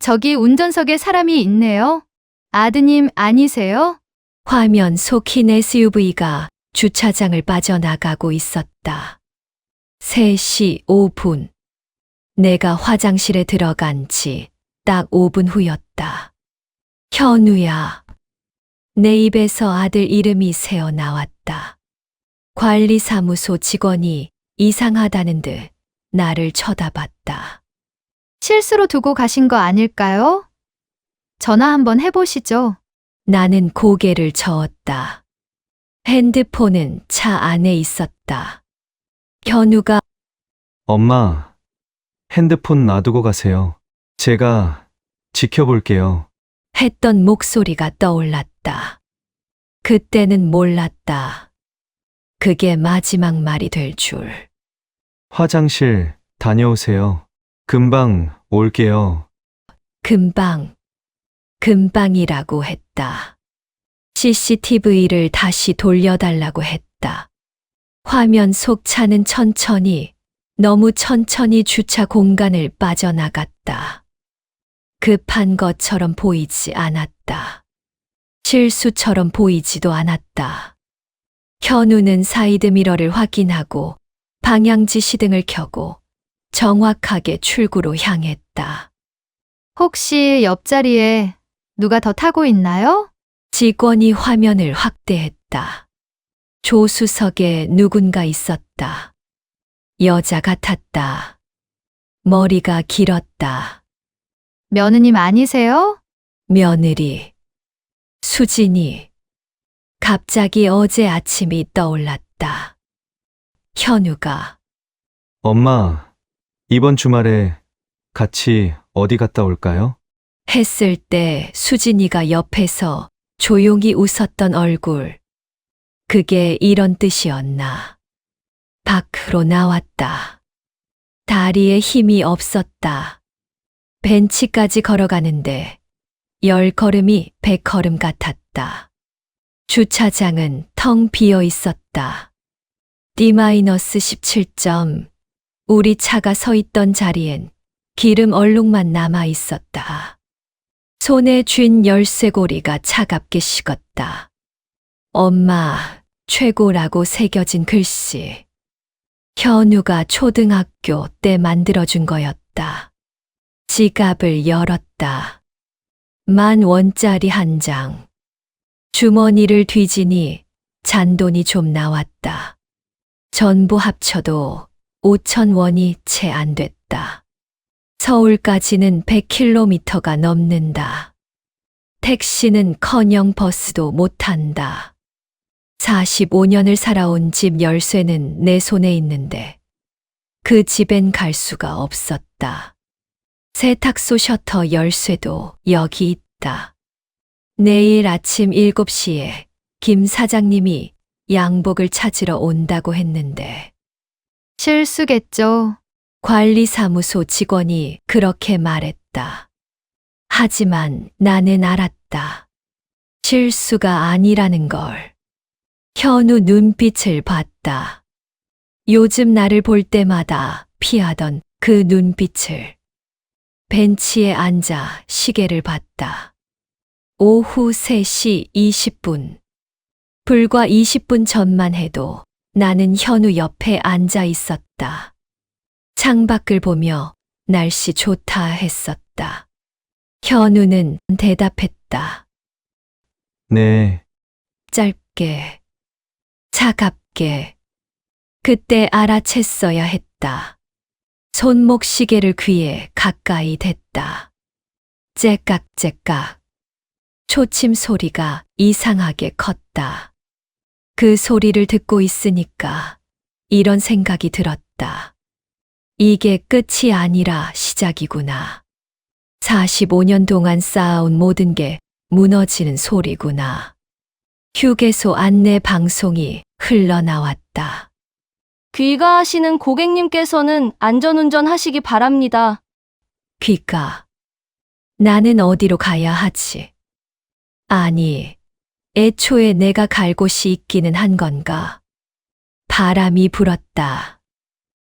저기 운전석에 사람이 있네요. 아드님 아니세요? 화면 속 흰 SUV가 주차장을 빠져나가고 있었다. 3시 5분. 내가 화장실에 들어간 지 딱 5분 후였다. 현우야. 내 입에서 아들 이름이 새어 나왔다. 관리사무소 직원이 이상하다는 듯 나를 쳐다봤다. 실수로 두고 가신 거 아닐까요? 전화 한번 해보시죠. 나는 고개를 저었다. 핸드폰은 차 안에 있었다. 현우가 엄마, 핸드폰 놔두고 가세요. 제가 지켜볼게요. 했던 목소리가 떠올랐다. 그때는 몰랐다. 그게 마지막 말이 될 줄. 화장실 다녀오세요. 금방 올게요. 금방이라고 했다. CCTV를 다시 돌려달라고 했다. 화면 속 차는 너무 천천히 주차 공간을 빠져나갔다. 급한 것처럼 보이지 않았다. 실수처럼 보이지도 않았다. 현우는 사이드미러를 확인하고 방향지 시등을 켜고 정확하게 출구로 향했다. 혹시 옆자리에 누가 더 타고 있나요? 직원이 화면을 확대했다. 조수석에 누군가 있었다. 여자 같았다. 머리가 길었다. 며느님 아니세요? 며느리. 수진이. 갑자기 어제 아침이 떠올랐다. 현우가 엄마, 이번 주말에 같이 어디 갔다 올까요? 했을 때 수진이가 옆에서 조용히 웃었던 얼굴. 그게 이런 뜻이었나. 밖으로 나왔다. 다리에 힘이 없었다. 벤치까지 걸어가는데 10걸음이 100걸음 같았다. 주차장은 텅 비어 있었다. D-17점. 우리 차가 서 있던 자리엔 기름 얼룩만 남아 있었다. 손에 쥔 열쇠고리가 차갑게 식었다. 엄마, 최고라고 새겨진 글씨. 현우가 초등학교 때 만들어준 거였다. 지갑을 열었다. 10,000원짜리 한 장. 주머니를 뒤지니 잔돈이 좀 나왔다. 전부 합쳐도 5,000원이 채 안 됐다. 서울까지는 100km가 넘는다. 택시는커녕 버스도 못 탄다. 45년을 살아온 집 열쇠는 내 손에 있는데 그 집엔 갈 수가 없었다. 세탁소 셔터 열쇠도 여기 있다. 내일 아침 7시에 김 사장님이 양복을 찾으러 온다고 했는데 실수겠죠. 관리사무소 직원이 그렇게 말했다. 하지만 나는 알았다. 실수가 아니라는 걸. 현우 눈빛을 봤다. 요즘 나를 볼 때마다 피하던 그 눈빛을. 벤치에 앉아 시계를 봤다. 오후 3시 20분. 불과 20분 전만 해도 나는 현우 옆에 앉아 있었다. 창밖을 보며 날씨 좋다 했었다. 현우는 대답했다. 네, 짧게, 차갑게. 그때 알아챘어야 했다. 손목 시계를 귀에 가까이 댔다. 째깍째깍. 초침 소리가 이상하게 컸다. 그 소리를 듣고 있으니까 이런 생각이 들었다. 이게 끝이 아니라 시작이구나. 45년 동안 쌓아온 모든 게 무너지는 소리구나. 휴게소 안내 방송이 흘러나왔다. 귀가하시는 고객님께서는 안전운전 하시기 바랍니다. 귀가. 나는 어디로 가야 하지? 아니, 애초에 내가 갈 곳이 있기는 한 건가? 바람이 불었다.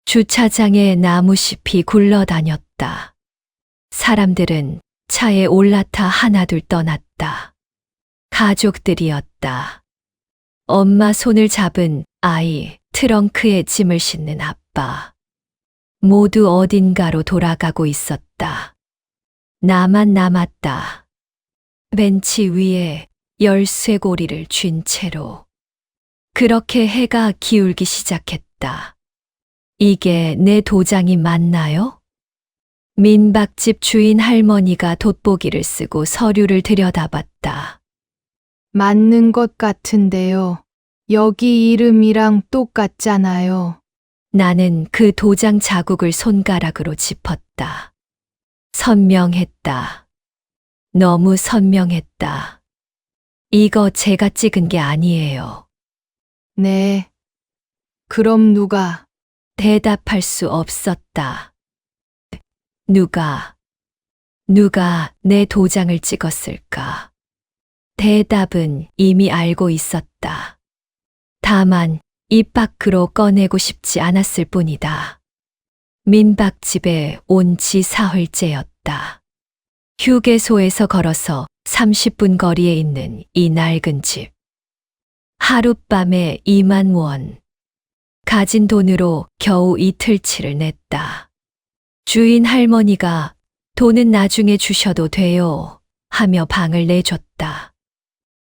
주차장에 나무잎이 굴러다녔다. 사람들은 차에 올라타 하나둘 떠났다. 가족들이었다. 엄마 손을 잡은 아이, 트렁크에 짐을 싣는 아빠. 모두 어딘가로 돌아가고 있었다. 나만 남았다. 벤치 위에 열쇠고리를 쥔 채로. 그렇게 해가 기울기 시작했다. 이게 내 도장이 맞나요? 민박집 주인 할머니가 돋보기를 쓰고 서류를 들여다봤다. 맞는 것 같은데요. 여기 이름이랑 똑같잖아요. 나는 그 도장 자국을 손가락으로 짚었다. 선명했다. 너무 선명했다. 이거 제가 찍은 게 아니에요. 네. 그럼 누가? 대답할 수 없었다. 누가 내 도장을 찍었을까? 대답은 이미 알고 있었다. 다만 입 밖으로 꺼내고 싶지 않았을 뿐이다. 민박집에 온 지 사흘째였다. 휴게소에서 걸어서 30분 거리에 있는 이 낡은 집. 하룻밤에 2만 원. 가진 돈으로 겨우 이틀치를 냈다. 주인 할머니가 돈은 나중에 주셔도 돼요 하며 방을 내줬다.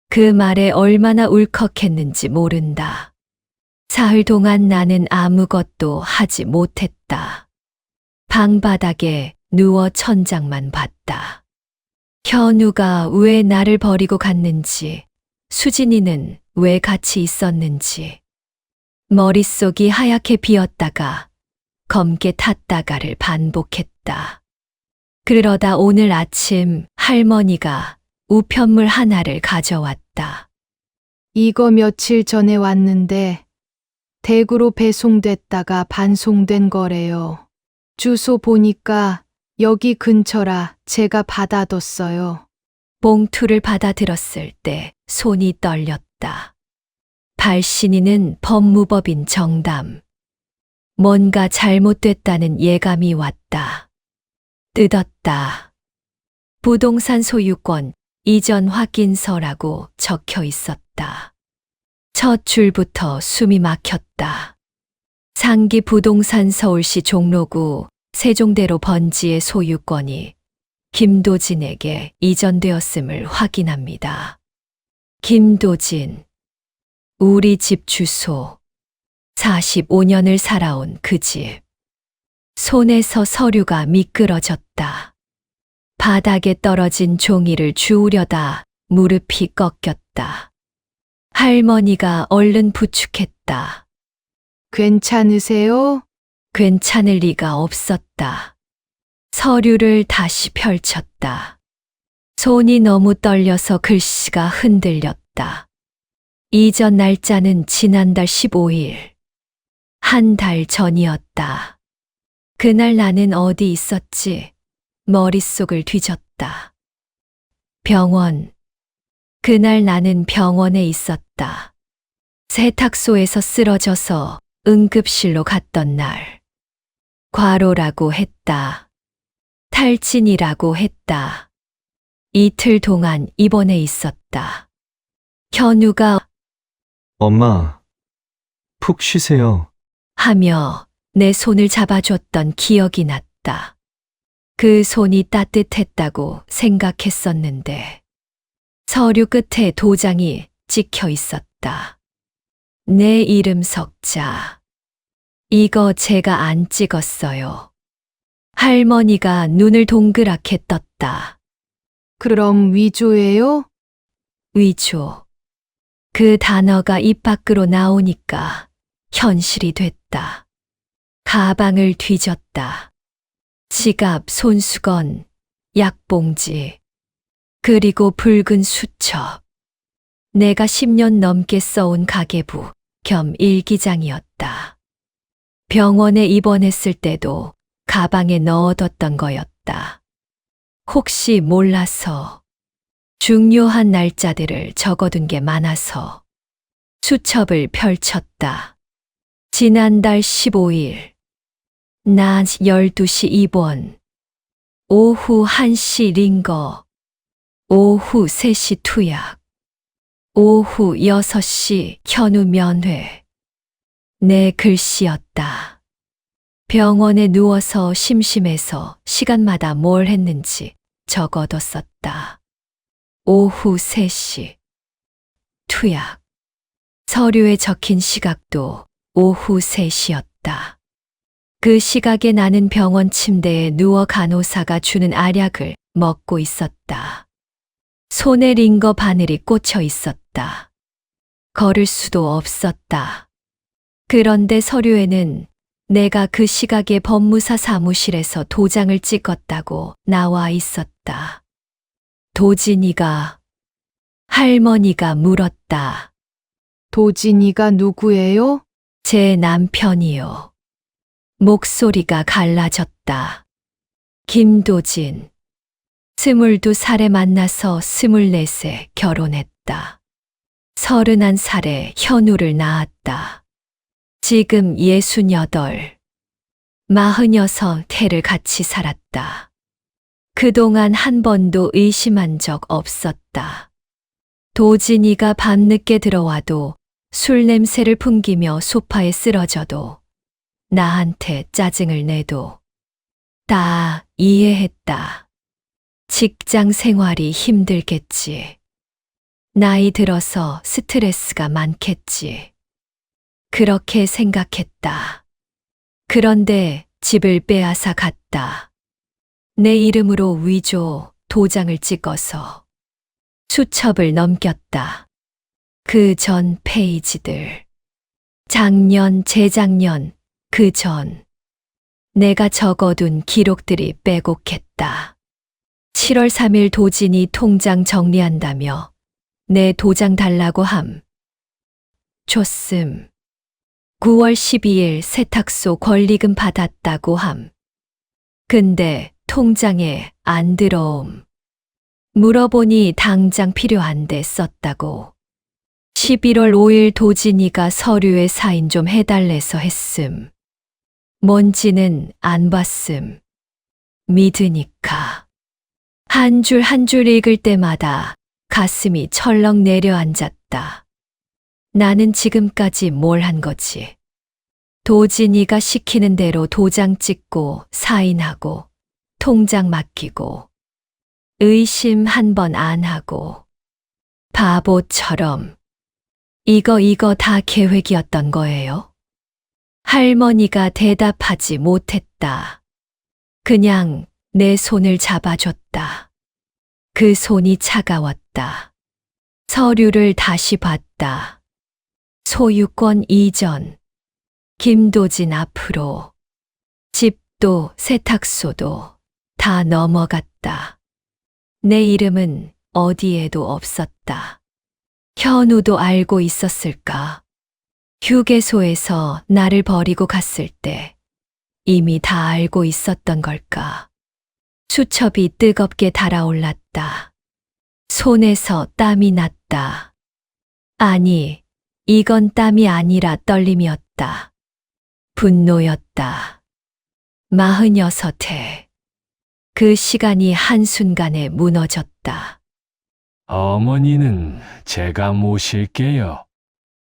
그 말에 얼마나 울컥했는지 모른다. 사흘 동안 나는 아무것도 하지 못했다. 방바닥에 누워 천장만 봤다. 현우가 왜 나를 버리고 갔는지, 수진이는 왜 같이 있었는지. 머릿속이 하얗게 비었다가 검게 탔다가를 반복했다. 그러다 오늘 아침 할머니가 우편물 하나를 가져왔다. 이거 며칠 전에 왔는데 대구로 배송됐다가 반송된 거래요. 주소 보니까 여기 근처라 제가 받아뒀어요. 봉투를 받아들었을 때 손이 떨렸다. 발신인은 법무법인 정담. 뭔가 잘못됐다는 예감이 왔다. 뜯었다. 부동산 소유권 이전 확인서라고 적혀 있었다. 첫 줄부터 숨이 막혔다. 상기 부동산 서울시 종로구 세종대로 번지의 소유권이 김도진에게 이전되었음을 확인합니다. 김도진. 우리 집 주소. 45년을 살아온 그 집. 손에서 서류가 미끄러졌다. 바닥에 떨어진 종이를 주우려다 무릎이 꺾였다. 할머니가 얼른 부축했다. 괜찮으세요? 괜찮을 리가 없었다. 서류를 다시 펼쳤다. 손이 너무 떨려서 글씨가 흔들렸다. 이전 날짜는 지난달 15일. 한 달 전이었다. 그날 나는 어디 있었지? 머릿속을 뒤졌다. 병원. 그날 나는 병원에 있었다. 세탁소에서 쓰러져서 응급실로 갔던 날. 과로라고 했다. 탈진이라고 했다. 이틀 동안 입원해 있었다. 현우가 엄마, 푹 쉬세요. 하며 내 손을 잡아줬던 기억이 났다. 그 손이 따뜻했다고 생각했었는데 서류 끝에 도장이 찍혀 있었다. 내 이름 석자. 이거 제가 안 찍었어요. 할머니가 눈을 동그랗게 떴다. 그럼 위조예요? 위조. 그 단어가 입 밖으로 나오니까 현실이 됐다. 가방을 뒤졌다. 지갑, 손수건, 약봉지, 그리고 붉은 수첩. 내가 10년 넘게 써온 가계부 겸 일기장이었다. 병원에 입원했을 때도 가방에 넣어뒀던 거였다. 혹시 몰라서 중요한 날짜들을 적어둔 게 많아서 수첩을 펼쳤다. 지난달 15일, 낮 12시 입원. 오후 1시 링거, 오후 3시 투약, 오후 6시 현우 면회. 내 글씨였다. 병원에 누워서 심심해서 시간마다 뭘 했는지 적어뒀었다. 오후 3시 투약. 서류에 적힌 시각도 오후 3시였다. 그 시각에 나는 병원 침대에 누워 간호사가 주는 알약을 먹고 있었다. 손에 링거 바늘이 꽂혀 있었다. 걸을 수도 없었다. 그런데 서류에는 내가 그 시각에 법무사 사무실에서 도장을 찍었다고 나와 있었다. 도진이가, 할머니가 물었다. 도진이가 누구예요? 제 남편이요. 목소리가 갈라졌다. 김도진. 22살에 만나서 24세 결혼했다. 31살에 현우를 낳았다. 지금 68, 46 해를 같이 살았다. 그동안 한 번도 의심한 적 없었다. 도진이가 밤늦게 들어와도 술 냄새를 풍기며 소파에 쓰러져도 나한테 짜증을 내도 다 이해했다. 직장 생활이 힘들겠지. 나이 들어서 스트레스가 많겠지. 그렇게 생각했다. 그런데 집을 빼앗아 갔다. 내 이름으로 위조 도장을 찍어서 수첩을 넘겼다. 그 전 페이지들. 작년, 재작년, 그 전. 내가 적어둔 기록들이 빼곡했다. 7월 3일 도진이 통장 정리한다며 내 도장 달라고 함. 줬음. 9월 12일 세탁소 권리금 받았다고 함. 근데 통장에 안 들어옴. 물어보니 당장 필요한데 썼다고. 11월 5일 도진이가 서류에 사인 좀 해달래서 했음. 뭔지는 안 봤음. 믿으니까. 한 줄 한 줄 읽을 때마다 가슴이 철렁 내려앉았다. 나는 지금까지 뭘 한 거지? 도진이가 시키는 대로 도장 찍고 사인하고 통장 맡기고 의심 한 번 안 하고 바보처럼 이거 다 계획이었던 거예요? 할머니가 대답하지 못했다. 그냥 내 손을 잡아줬다. 그 손이 차가웠다. 서류를 다시 봤다. 소유권 이전. 김도진 앞으로. 집도 세탁소도 다 넘어갔다. 내 이름은 어디에도 없었다. 현우도 알고 있었을까? 휴게소에서 나를 버리고 갔을 때 이미 다 알고 있었던 걸까? 수첩이 뜨겁게 달아올랐다. 손에서 땀이 났다. 아니, 이건 땀이 아니라 떨림이었다. 분노였다. 46해. 그 시간이 한순간에 무너졌다. 어머니는 제가 모실게요.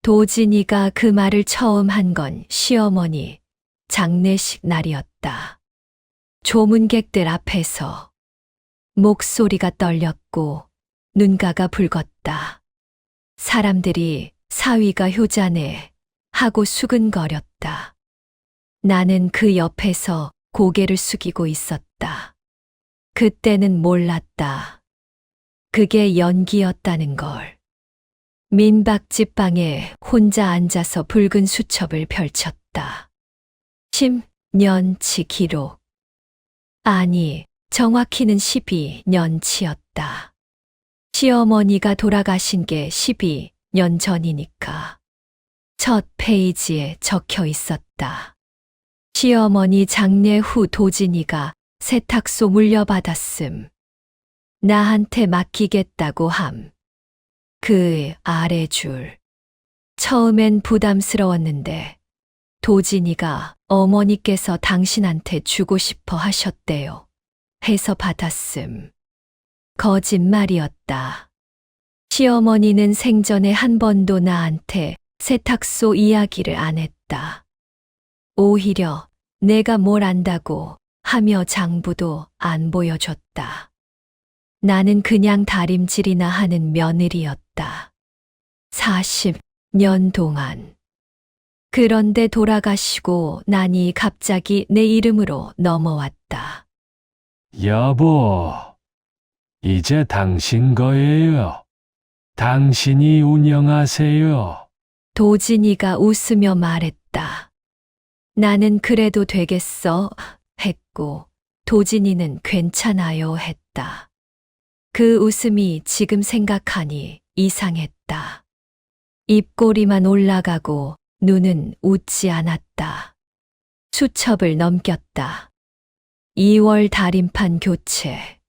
도진이가 그 말을 처음 한 건 시어머니 장례식 날이었다. 조문객들 앞에서 목소리가 떨렸고 눈가가 붉었다. 사람들이 사위가 효자네 하고 수근거렸다. 나는 그 옆에서 고개를 숙이고 있었다. 그때는 몰랐다. 그게 연기였다는 걸. 민박집 방에 혼자 앉아서 붉은 수첩을 펼쳤다. 10년치 기록. 아니, 정확히는 12년치였다. 시어머니가 돌아가신 게 12년 전이니까. 첫 페이지에 적혀 있었다. 시어머니 장례 후 도진이가 세탁소 물려받았음. 나한테 맡기겠다고 함. 그 아래 줄. 처음엔 부담스러웠는데 도진이가 어머니께서 당신한테 주고 싶어 하셨대요. 해서 받았음. 거짓말이었다. 시어머니는 생전에 한 번도 나한테 세탁소 이야기를 안 했다. 오히려 내가 뭘 안다고 하며 장부도 안 보여줬다. 나는 그냥 다림질이나 하는 며느리였다. 40년 동안. 그런데 돌아가시고 나니 갑자기 내 이름으로 넘어왔다. 여보, 이제 당신 거예요. 당신이 운영하세요. 도진이가 웃으며 말했다. 나는 그래도 되겠어 했고 도진이는 괜찮아요 했다. 그 웃음이 지금 생각하니 이상했다. 입꼬리만 올라가고 눈은 웃지 않았다. 수첩을 넘겼다. 2월 달인판 교체.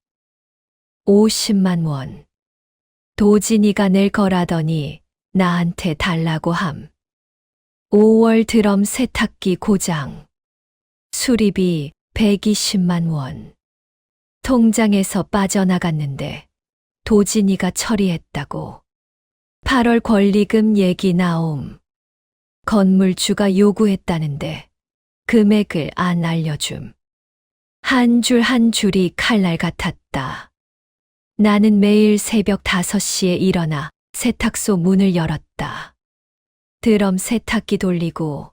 50만 원. 도진이가 낼 거라더니 나한테 달라고 함. 5월 드럼 세탁기 고장. 수리비 120만 원. 통장에서 빠져나갔는데 도진이가 처리했다고. 8월 권리금 얘기 나옴. 건물주가 요구했다는데 금액을 안 알려줌. 한 줄 한 줄이 칼날 같았다. 나는 매일 새벽 5시에 일어나 세탁소 문을 열었다. 드럼 세탁기 돌리고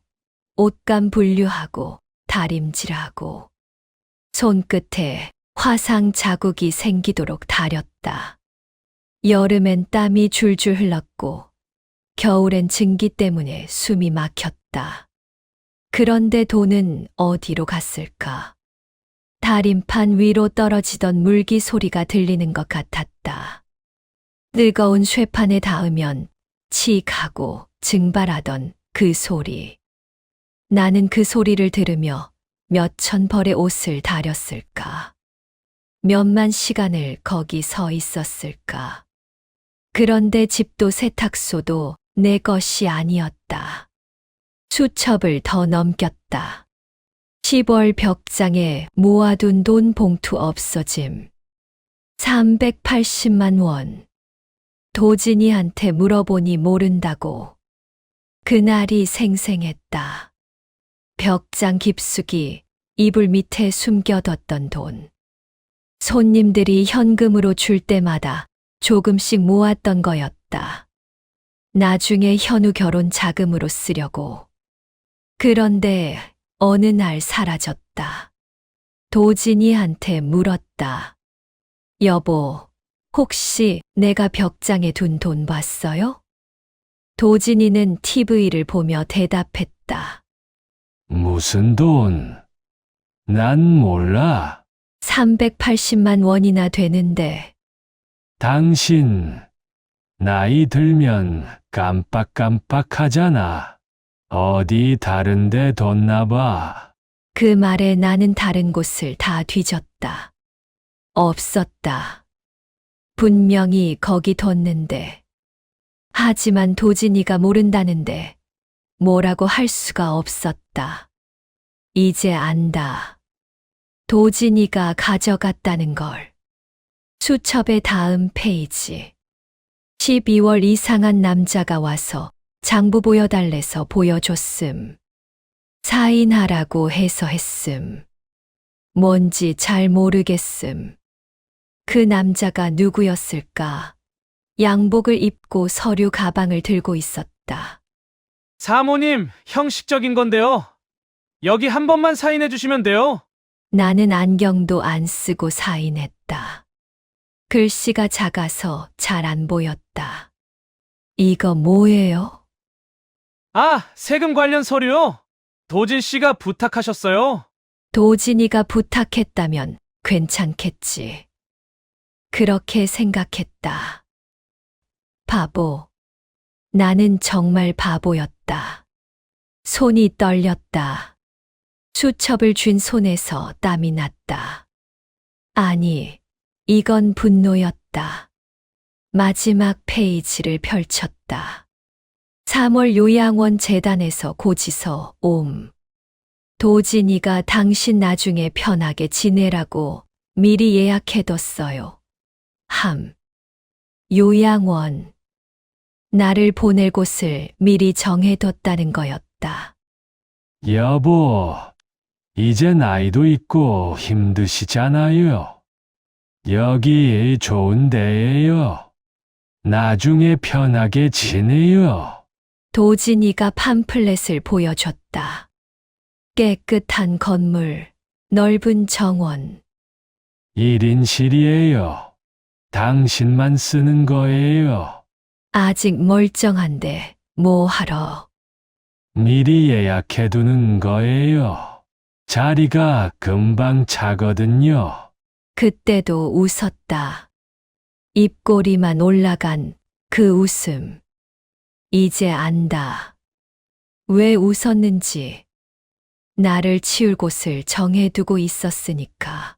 옷감 분류하고 다림질하고 손끝에 화상 자국이 생기도록 다렸다. 여름엔 땀이 줄줄 흘렀고 겨울엔 증기 때문에 숨이 막혔다. 그런데 돈은 어디로 갔을까? 다림판 위로 떨어지던 물기 소리가 들리는 것 같았다. 뜨거운 쇠판에 닿으면 칙 하고 증발하던 그 소리. 나는 그 소리를 들으며 몇천 벌의 옷을 다렸을까? 몇만 시간을 거기 서 있었을까? 그런데 집도 세탁소도 내 것이 아니었다. 수첩을 더 넘겼다. 10월 벽장에 모아둔 돈 봉투 없어짐. 380만 원. 도진이한테 물어보니 모른다고. 그날이 생생했다. 벽장 깊숙이 이불 밑에 숨겨뒀던 돈. 손님들이 현금으로 줄 때마다 조금씩 모았던 거였다. 나중에 현우 결혼 자금으로 쓰려고. 그런데 어느 날 사라졌다. 도진이한테 물었다. 여보, 혹시 내가 벽장에 둔 돈 봤어요? 도진이는 TV를 보며 대답했다. 무슨 돈? 난 몰라. 380만 원이나 되는데. 당신, 나이 들면 깜빡깜빡하잖아. 어디 다른데 뒀나 봐. 그 말에 나는 다른 곳을 다 뒤졌다. 없었다. 분명히 거기 뒀는데. 하지만 도진이가 모른다는데 뭐라고 할 수가 없었다. 이제 안다. 도진이가 가져갔다는 걸. 수첩의 다음 페이지. 12월 이상한 남자가 와서 장부 보여달래서 보여줬음. 사인하라고 해서 했음. 뭔지 잘 모르겠음. 그 남자가 누구였을까? 양복을 입고 서류 가방을 들고 있었다. 사모님, 형식적인 건데요. 여기 한 번만 사인해 주시면 돼요. 나는 안경도 안 쓰고 사인했다. 글씨가 작아서 잘 안 보였다. 이거 뭐예요? 아, 세금 관련 서류요. 도진 씨가 부탁하셨어요. 도진이가 부탁했다면 괜찮겠지. 그렇게 생각했다. 바보. 나는 정말 바보였다. 손이 떨렸다. 수첩을 쥔 손에서 땀이 났다. 아니, 이건 분노였다. 마지막 페이지를 펼쳤다. 3월 요양원 재단에서 고지서 옴. 도진이가 당신 나중에 편하게 지내라고 미리 예약해뒀어요. 요양원. 나를 보낼 곳을 미리 정해뒀다는 거였다. 여보, 이제 나이도 있고 힘드시잖아요. 여기 좋은 데예요. 나중에 편하게 지내요. 도진이가 팜플렛을 보여줬다. 깨끗한 건물, 넓은 정원. 1인실이에요. 당신만 쓰는 거예요. 아직 멀쩡한데 뭐 하러. 미리 예약해두는 거예요. 자리가 금방 차거든요. 그때도 웃었다. 입꼬리만 올라간 그 웃음. 이제 안다. 왜 웃었는지. 나를 치울 곳을 정해두고 있었으니까.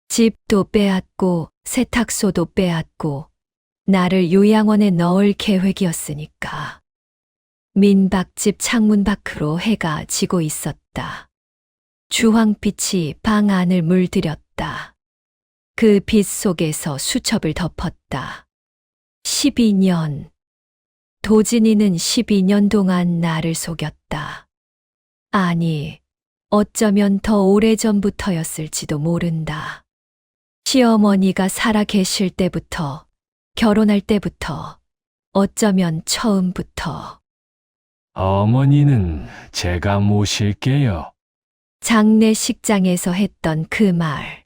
집도 빼앗고 세탁소도 빼앗고 나를 요양원에 넣을 계획이었으니까. 민박집 창문 밖으로 해가 지고 있었다. 주황빛이 방 안을 물들였다. 그 빛 속에서 수첩을 덮었다. 12년. 도진이는 12년 동안 나를 속였다. 아니, 어쩌면 더 오래전부터였을지도 모른다. 시어머니가 살아 계실 때부터, 결혼할 때부터, 어쩌면 처음부터. 어머니는 제가 모실게요. 장례식장에서 했던 그 말.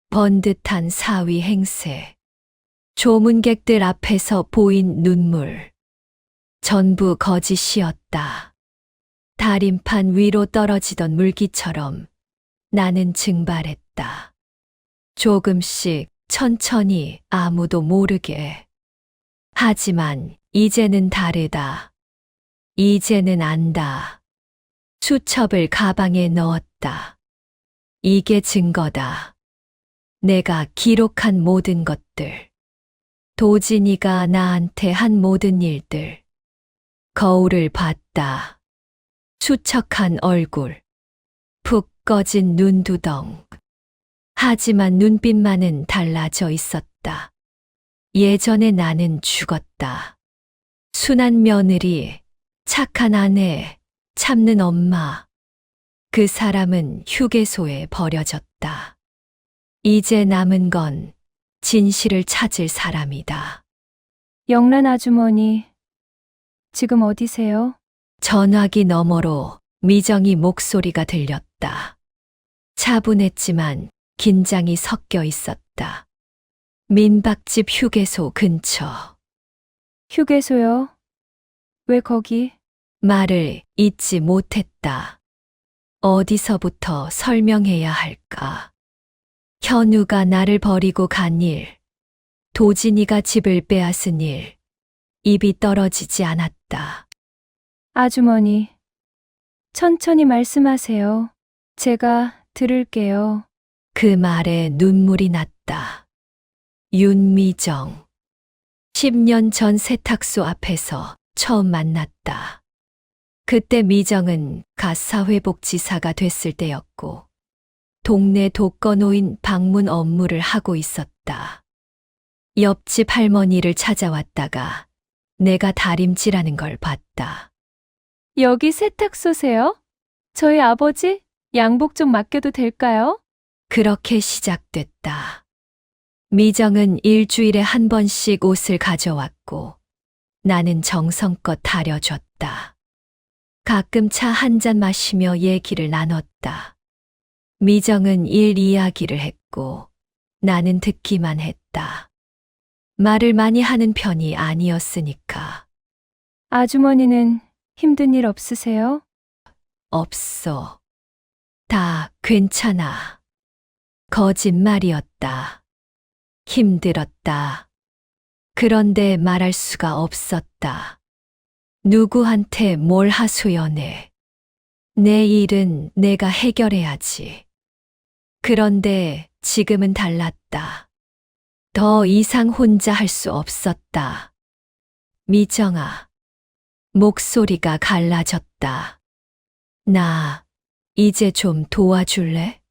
번듯한 사위 행세. 조문객들 앞에서 보인 눈물. 전부 거짓이었다. 다림판 위로 떨어지던 물기처럼 나는 증발했다. 조금씩 천천히 아무도 모르게. 하지만 이제는 다르다. 이제는 안다. 수첩을 가방에 넣었다. 이게 증거다. 내가 기록한 모든 것들. 도진이가 나한테 한 모든 일들. 거울을 봤다. 수척한 얼굴. 푹 꺼진 눈두덩. 하지만 눈빛만은 달라져 있었다. 예전에 나는 죽었다. 순한 며느리, 착한 아내, 참는 엄마. 그 사람은 휴게소에 버려졌다. 이제 남은 건 진실을 찾을 사람이다. 영란 아주머니, 지금 어디세요? 전화기 너머로 미정이 목소리가 들렸다. 차분했지만 긴장이 섞여 있었다. 민박집 휴게소 근처. 휴게소요? 왜 거기? 말을 잇지 못했다. 어디서부터 설명해야 할까? 현우가 나를 버리고 간 일, 도진이가 집을 빼앗은 일, 입이 떨어지지 않았다. 아주머니, 천천히 말씀하세요. 제가 들을게요. 그 말에 눈물이 났다. 윤미정. 10년 전 세탁소 앞에서 처음 만났다. 그때 미정은 갓 사회복지사가 됐을 때였고, 동네 독거노인 방문 업무를 하고 있었다. 옆집 할머니를 찾아왔다가 내가 다림질하는 걸 봤다. 여기 세탁소세요? 저희 아버지 양복 좀 맡겨도 될까요? 그렇게 시작됐다. 미정은 일주일에 한 번씩 옷을 가져왔고 나는 정성껏 다려줬다. 가끔 차 한 잔 마시며 얘기를 나눴다. 미정은 일 이야기를 했고 나는 듣기만 했다. 말을 많이 하는 편이 아니었으니까. 아주머니는 힘든 일 없으세요? 없어. 다 괜찮아. 거짓말이었다. 힘들었다. 그런데 말할 수가 없었다. 누구한테 뭘 하소연해. 내 일은 내가 해결해야지. 그런데 지금은 달랐다. 더 이상 혼자 할 수 없었다. 미정아, 목소리가 갈라졌다. 나 이제 좀 도와줄래?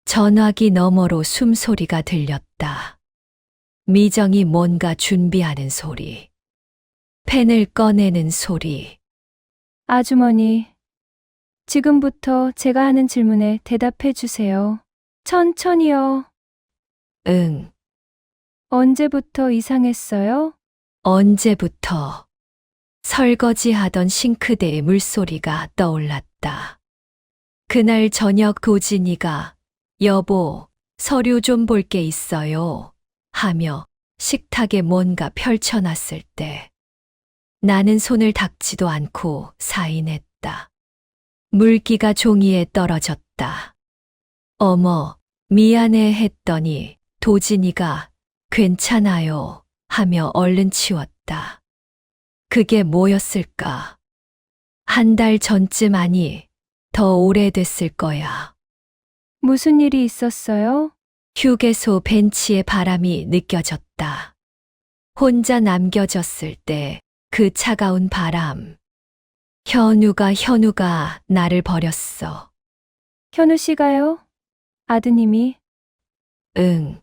전화기 너머로 숨소리가 들렸다. 미정이 뭔가 준비하는 소리. 펜을 꺼내는 소리. 아주머니, 지금부터 제가 하는 질문에 대답해 주세요. 천천히요. 응, 언제부터 이상했어요? 언제부터 설거지하던 싱크대의 물소리가 떠올랐다. 그날 저녁 도진이가 여보, 서류 좀 볼 게 있어요. 하며 식탁에 뭔가 펼쳐놨을 때 나는 손을 닦지도 않고 사인했다. 물기가 종이에 떨어졌다. 어머, 미안해 했더니 도진이가 괜찮아요 하며 얼른 치웠다. 그게 뭐였을까? 한 달 전쯤 아니, 더 오래됐을 거야. 무슨 일이 있었어요? 휴게소 벤치에 바람이 느껴졌다. 혼자 남겨졌을 때 그 차가운 바람. 현우가 나를 버렸어. 현우 씨가요? 아드님이? 응.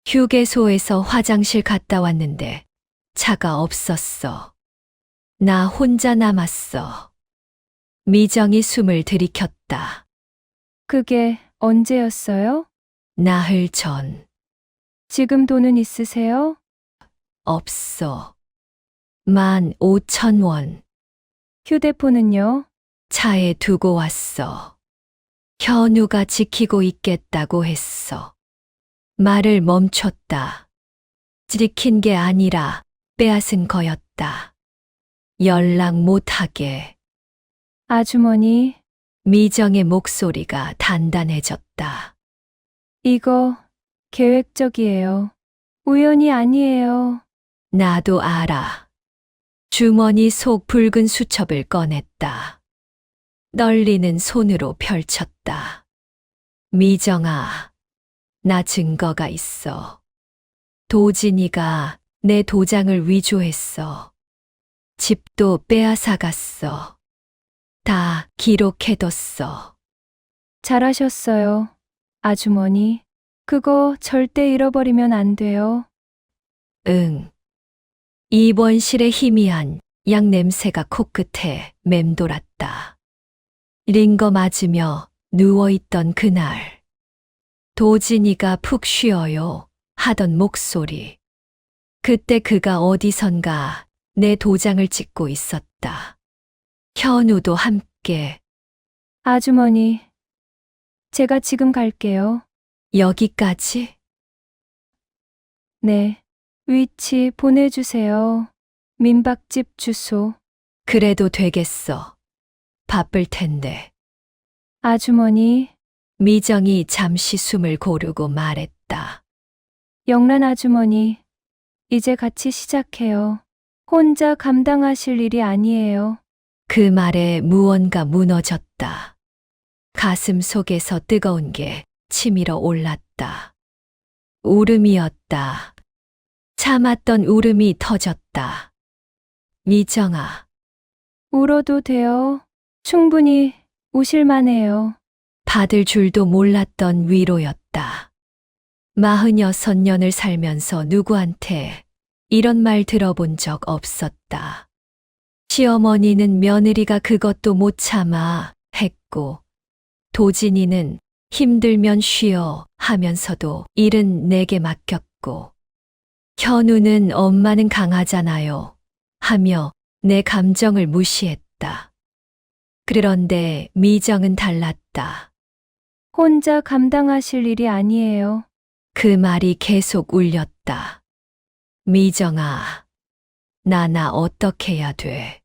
휴게소에서 화장실 갔다 왔는데 차가 없었어. 나 혼자 남았어. 미정이 숨을 들이켰다. 그게 언제였어요? 나흘 전. 지금 돈은 있으세요? 없어. 15,000원. 휴대폰은요? 차에 두고 왔어. 현우가 지키고 있겠다고 했어. 말을 멈췄다. 지킨 게 아니라 빼앗은 거였다. 연락 못하게. 아주머니, 미정의 목소리가 단단해졌다. 이거 계획적이에요. 우연이 아니에요. 나도 알아. 주머니 속 붉은 수첩을 꺼냈다. 떨리는 손으로 펼쳤다. 미정아, 나 증거가 있어. 도진이가 내 도장을 위조했어. 집도 빼앗아갔어. 다 기록해뒀어. 잘하셨어요. 아주머니, 그거 절대 잃어버리면 안 돼요. 응. 입원실의 희미한 약 냄새가 코끝에 맴돌았다. 링거 맞으며 누워있던 그날. 도진이가 푹 쉬어요 하던 목소리. 그때 그가 어디선가 내 도장을 찍고 있었다. 현우도 함께. 아주머니, 제가 지금 갈게요. 여기까지? 네. 위치 보내주세요. 민박집 주소. 그래도 되겠어. 바쁠 텐데. 아주머니, 미정이 잠시 숨을 고르고 말했다. 영란 아주머니, 이제 같이 시작해요. 혼자 감당하실 일이 아니에요. 그 말에 무언가 무너졌다. 가슴 속에서 뜨거운 게 치밀어 올랐다. 울음이었다. 참았던 울음이 터졌다. 미정아, 울어도 돼요. 충분히 우실만해요. 받을 줄도 몰랐던 위로였다. 46년을 살면서 누구한테 이런 말 들어본 적 없었다. 시어머니는 며느리가 그것도 못 참아 했고, 도진이는 힘들면 쉬어 하면서도 일은 내게 맡겼고, 현우는 엄마는 강하잖아요 하며 내 감정을 무시했다. 그런데 미정은 달랐다. 혼자 감당하실 일이 아니에요. 그 말이 계속 울렸다. 미정아, 나 어떻게 해야 돼?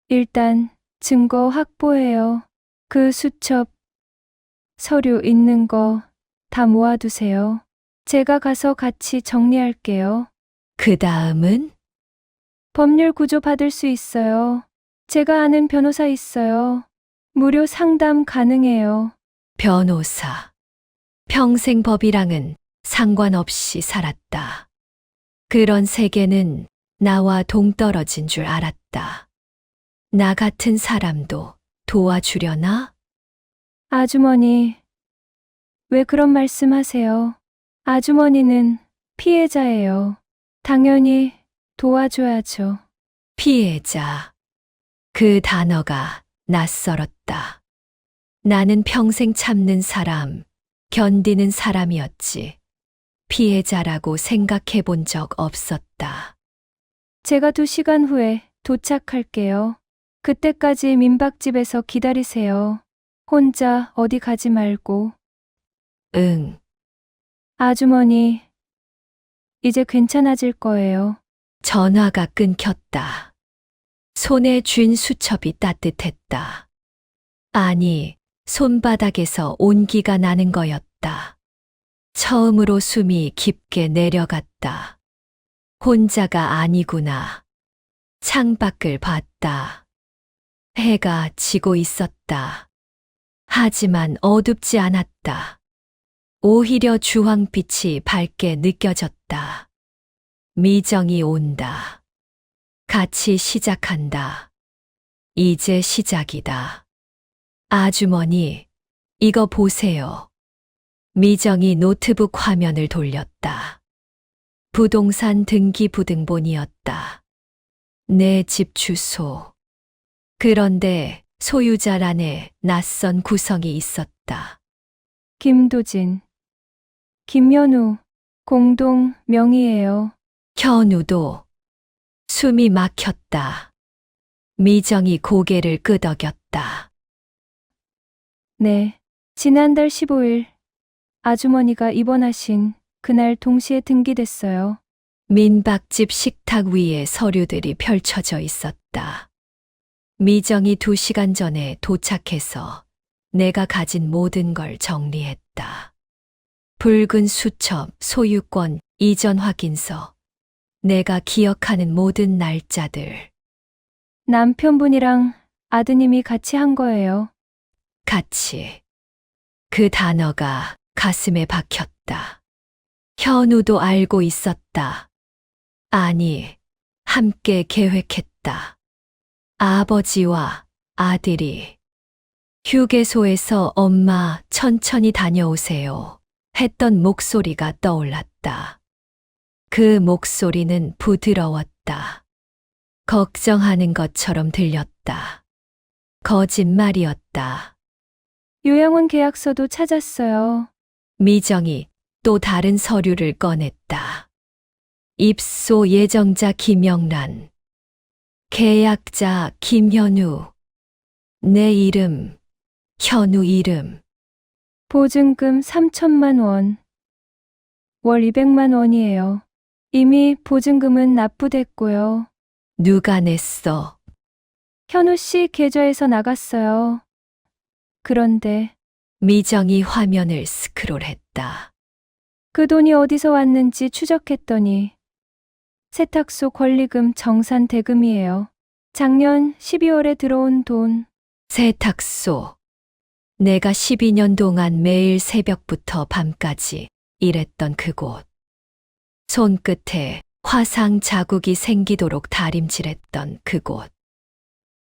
일단 증거 확보해요. 그 수첩, 서류 있는 거 다 모아두세요. 제가 가서 같이 정리할게요. 그 다음은? 법률 구조 받을 수 있어요. 제가 아는 변호사 있어요. 무료 상담 가능해요. 변호사. 평생 법이랑은 상관없이 살았다. 그런 세계는 나와 동떨어진 줄 알았다. 나 같은 사람도 도와주려나? 아주머니, 왜 그런 말씀 하세요? 아주머니는 피해자예요. 당연히 도와줘야죠. 피해자. 그 단어가 낯설었다. 나는 평생 참는 사람, 견디는 사람이었지. 피해자라고 생각해 본 적 없었다. 제가 2시간 후에 도착할게요. 그때까지 민박집에서 기다리세요. 혼자 어디 가지 말고. 응. 아주머니, 이제 괜찮아질 거예요. 전화가 끊겼다. 손에 쥔 수첩이 따뜻했다. 아니, 손바닥에서 온기가 나는 거였다. 처음으로 숨이 깊게 내려갔다. 혼자가 아니구나. 창밖을 봤다. 해가 지고 있었다. 하지만 어둡지 않았다. 오히려 주황빛이 밝게 느껴졌다. 미정이 온다. 같이 시작한다. 이제 시작이다. 아주머니, 이거 보세요. 미정이 노트북 화면을 돌렸다. 부동산 등기부등본이었다. 내 집 주소. 그런데 소유자란에 낯선 구성이 있었다. 김도진, 김연우, 공동 명의예요. 현우도. 숨이 막혔다. 미정이 고개를 끄덕였다. 네, 지난달 15일 아주머니가 입원하신 그날 동시에 등기됐어요. 민박집 식탁 위에 서류들이 펼쳐져 있었다. 미정이 2시간 전에 도착해서 내가 가진 모든 걸 정리했다. 붉은 수첩, 소유권, 이전 확인서, 내가 기억하는 모든 날짜들. 남편분이랑 아드님이 같이 한 거예요. 같이. 그 단어가 가슴에 박혔다. 현우도 알고 있었다. 아니, 함께 계획했다. 아버지와 아들이. 휴게소에서 엄마 천천히 다녀오세요. 했던 목소리가 떠올랐다. 그 목소리는 부드러웠다. 걱정하는 것처럼 들렸다. 거짓말이었다. 요양원 계약서도 찾았어요. 미정이 또 다른 서류를 꺼냈다. 입소 예정자 김영란, 계약자 김현우, 내 이름, 현우 이름. 보증금 3천만 원. 월 200만 원이에요. 이미 보증금은 납부됐고요. 누가 냈어? 현우 씨 계좌에서 나갔어요. 그런데 미정이 화면을 스크롤했다. 그 돈이 어디서 왔는지 추적했더니 세탁소 권리금 정산 대금이에요. 작년 12월에 들어온 돈. 세탁소. 내가 12년 동안 매일 새벽부터 밤까지 일했던 그곳. 손끝에 화상 자국이 생기도록 다림질했던 그곳.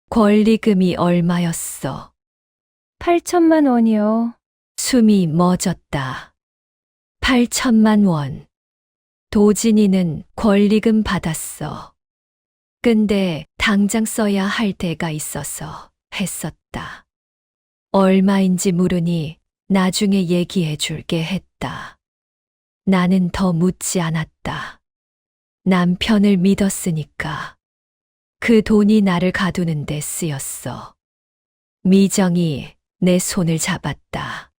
권리금이 얼마였어? 8천만 원이요. 숨이 멎었다. 8천만 원. 도진이는 권리금 받았어. 근데 당장 써야 할 때가 있어서 했었다. 얼마인지 물으니 나중에 얘기해 줄게 했다. 나는 더 묻지 않았다. 남편을 믿었으니까. 그 돈이 나를 가두는 데 쓰였어. 미정이 내 손을 잡았다.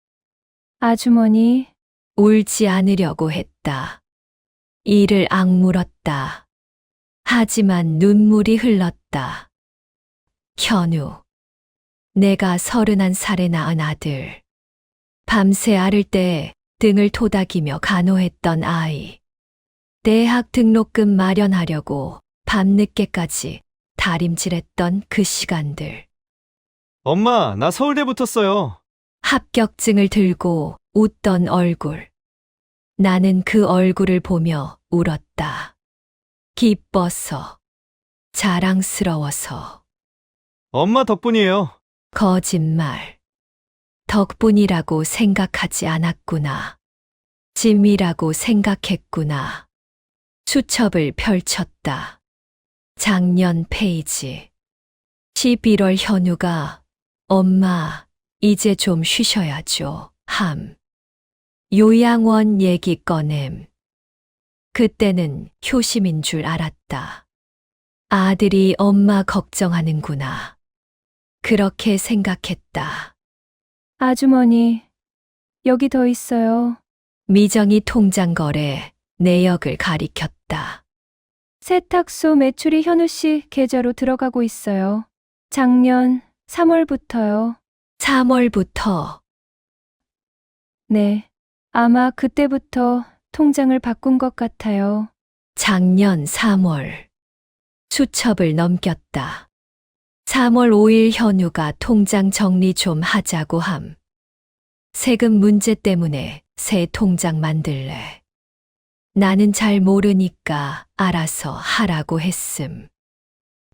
아주머니, 울지 않으려고 했다. 이를 악물었다. 하지만 눈물이 흘렀다. 현우. 내가 31살에 낳은 아들. 밤새 앓을 때 등을 토닥이며 간호했던 아이. 대학 등록금 마련하려고 밤늦게까지 다림질했던 그 시간들. 엄마, 나 서울대 붙었어요. 합격증을 들고 웃던 얼굴. 나는 그 얼굴을 보며 울었다. 기뻐서, 자랑스러워서. 엄마 덕분이에요. 거짓말. 덕분이라고 생각하지 않았구나. 짐이라고 생각했구나. 수첩을 펼쳤다. 작년 페이지. 11월 현우가 엄마, 이제 좀 쉬셔야죠. 요양원 얘기 꺼냄. 그때는 효심인 줄 알았다. 아들이 엄마 걱정하는구나. 그렇게 생각했다. 아주머니, 여기 더 있어요. 미정이 통장 거래 내역을 가리켰다. 세탁소 매출이 현우 씨 계좌로 들어가고 있어요. 작년 3월부터요. 3월부터 네. 아마 그때부터 통장을 바꾼 것 같아요. 작년 3월. 수첩을 넘겼다. 3월 5일 현우가 통장 정리 좀 하자고 함. 세금 문제 때문에 새 통장 만들래. 나는 잘 모르니까 알아서 하라고 했음.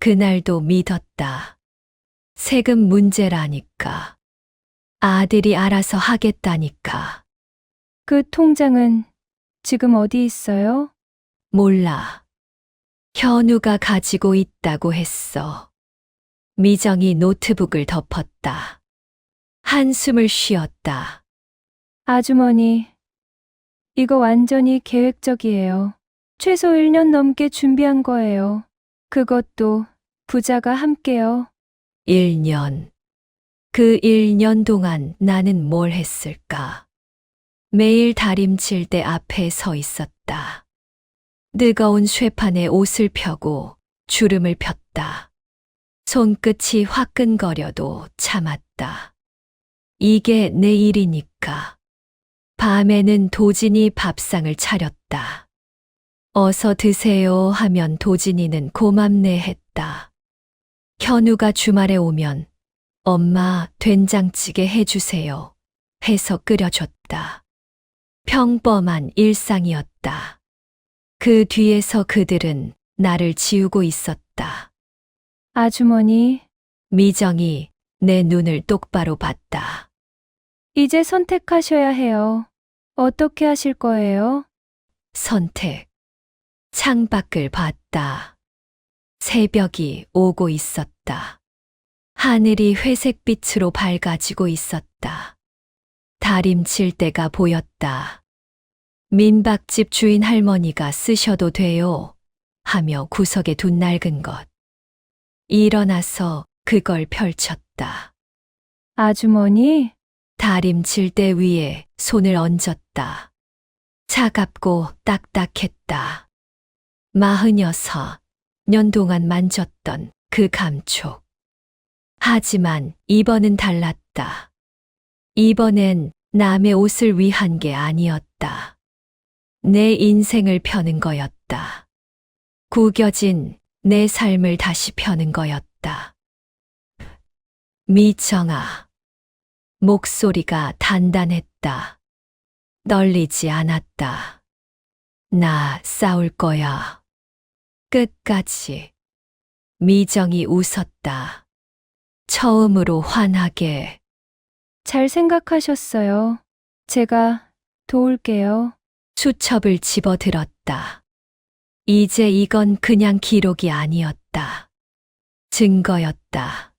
그날도 믿었다. 세금 문제라니까. 아들이 알아서 하겠다니까. 그 통장은 지금 어디 있어요? 몰라. 현우가 가지고 있다고 했어. 미정이 노트북을 덮었다. 한숨을 쉬었다. 아주머니, 이거 완전히 계획적이에요. 최소 1년 넘게 준비한 거예요. 그것도 부자가 함께요. 1년. 그 1년 동안 나는 뭘 했을까? 매일 다림칠 때 앞에 서 있었다. 뜨거운 쇠판에 옷을 펴고 주름을 폈다. 손끝이 화끈거려도 참았다. 이게 내 일이니까. 밤에는 도진이 밥상을 차렸다. 어서 드세요 하면 도진이는 고맙네 했다. 현우가 주말에 오면 엄마 된장찌개 해주세요 해서 끓여줬다. 평범한 일상이었다. 그 뒤에서 그들은 나를 지우고 있었다. 아주머니, 미정이 내 눈을 똑바로 봤다. 이제 선택하셔야 해요. 어떻게 하실 거예요? 선택. 창밖을 봤다. 새벽이 오고 있었다. 하늘이 회색빛으로 밝아지고 있었다. 다림칠 때가 보였다. 민박집 주인 할머니가 쓰셔도 돼요 하며 구석에 둔 낡은 것. 일어나서 그걸 펼쳤다. 아주머니, 다림칠 대 위에 손을 얹었다. 차갑고 딱딱했다. 46년 동안 만졌던 그 감촉. 하지만 이번은 달랐다. 이번엔 남의 옷을 위한 게 아니었다. 내 인생을 펴는 거였다. 구겨진 내 삶을 다시 펴는 거였다. 미정아. 목소리가 단단했다. 떨리지 않았다. 나 싸울 거야. 끝까지. 미정이 웃었다. 처음으로 환하게. 잘 생각하셨어요. 제가 도울게요. 수첩을 집어들었다. 이제 이건 그냥 기록이 아니었다. 증거였다.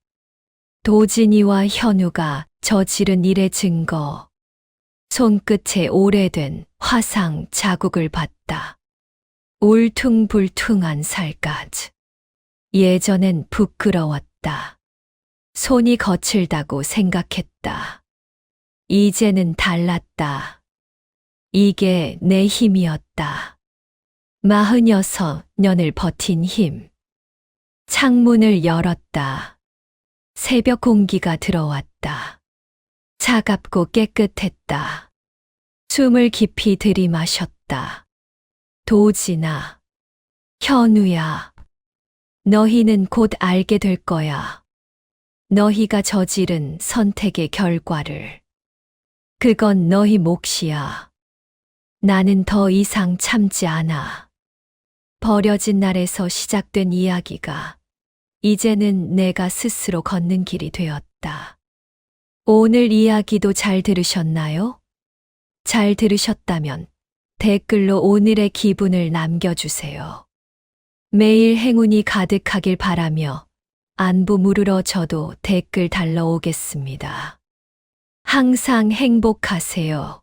도진이와 현우가 저지른 일의 증거. 손끝에 오래된 화상 자국을 봤다. 울퉁불퉁한 살갗. 예전엔 부끄러웠다. 손이 거칠다고 생각했다. 이제는 달랐다. 이게 내 힘이었다. 46년을 버틴 힘. 창문을 열었다. 새벽 공기가 들어왔다. 차갑고 깨끗했다. 숨을 깊이 들이마셨다. 도진아, 현우야, 너희는 곧 알게 될 거야. 너희가 저지른 선택의 결과를. 그건 너희 몫이야. 나는 더 이상 참지 않아. 버려진 날에서 시작된 이야기가 이제는 내가 스스로 걷는 길이 되었다. 오늘 이야기도 잘 들으셨나요? 잘 들으셨다면 댓글로 오늘의 기분을 남겨주세요. 매일 행운이 가득하길 바라며 안부 물으러 저도 댓글 달러 오겠습니다. 항상 행복하세요.